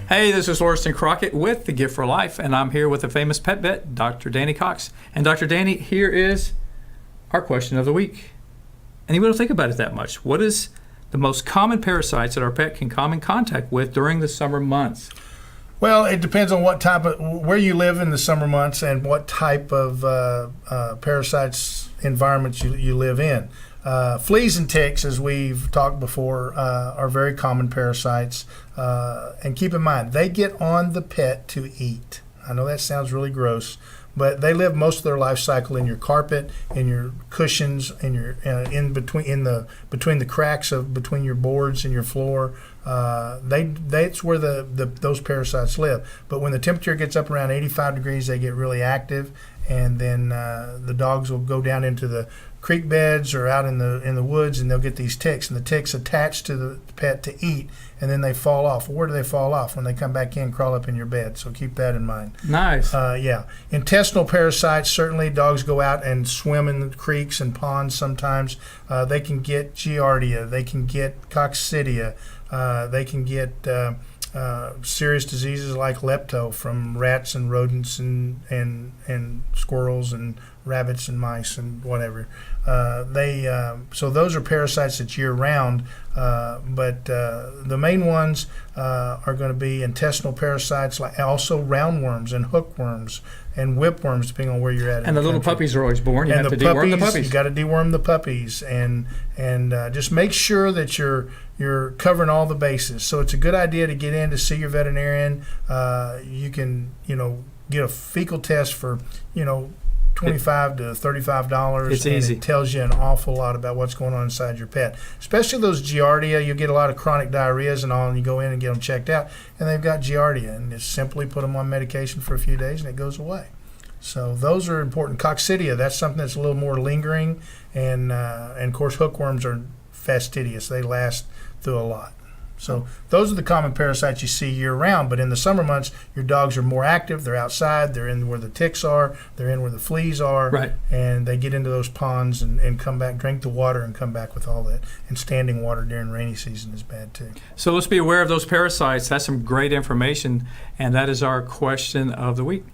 Hey, this is Lauriston Crockett with The Gift for Life, and I'm here with the famous pet vet, Dr. Danny Cox. And Dr. Danny, here is our question of the week. And we don't think about it that much. What is the most common parasites that our pet can come in contact with during the summer months? Well, it depends on what type of, where you live in the summer months and what type of parasites environments you live in. Fleas and ticks, as we've talked before, are very common parasites. And keep in mind, they get on the pet to eat. I know that sounds really gross, but they live most of their life cycle in your carpet, in your cushions, in your between the cracks of between your boards and your floor. That's where those parasites live. But when the temperature gets up around 85 degrees, they get really active, and then the dogs will go down into the creek beds or out in the woods, and they'll get these ticks, and the ticks attach to the pet to eat, and then they fall off. Well, where do they fall off? When they come back in, crawl up in your bed. So keep that in mind. Nice. Yeah. Intestinal parasites, certainly dogs go out and swim in the creeks and ponds sometimes. They can get Giardia. They can get coccidia. They can get serious diseases like lepto from rats and rodents and squirrels and rabbits and mice and whatever. So those are parasites that's year round, but the main ones are going to be intestinal parasites, like also roundworms and hookworms and whipworms, depending on where you're at. And the little puppies are always born. You have to deworm the puppies. You got to deworm the puppies, and just make sure that you're covering all the bases. So it's a good idea to get in to see your veterinarian. You can get a fecal test for $25 to $35. It's easy. It tells you an awful lot about what's going on inside your pet, especially those Giardia. You get a lot of chronic diarrheas and all, and you go in and get them checked out, and they've got Giardia, and just simply put them on medication for a few days, and it goes away. So those are important. Coccidia, that's something that's a little more lingering, and of course hookworms are fastidious. They last through a lot. So those are the common parasites you see year-round, but in the summer months, your dogs are more active. They're outside. They're in where the ticks are. They're in where the fleas are. Right. And they get into those ponds and come back, drink the water, and come back with all that. And standing water during rainy season is bad, too. So let's be aware of those parasites. That's some great information, and that is our question of the week.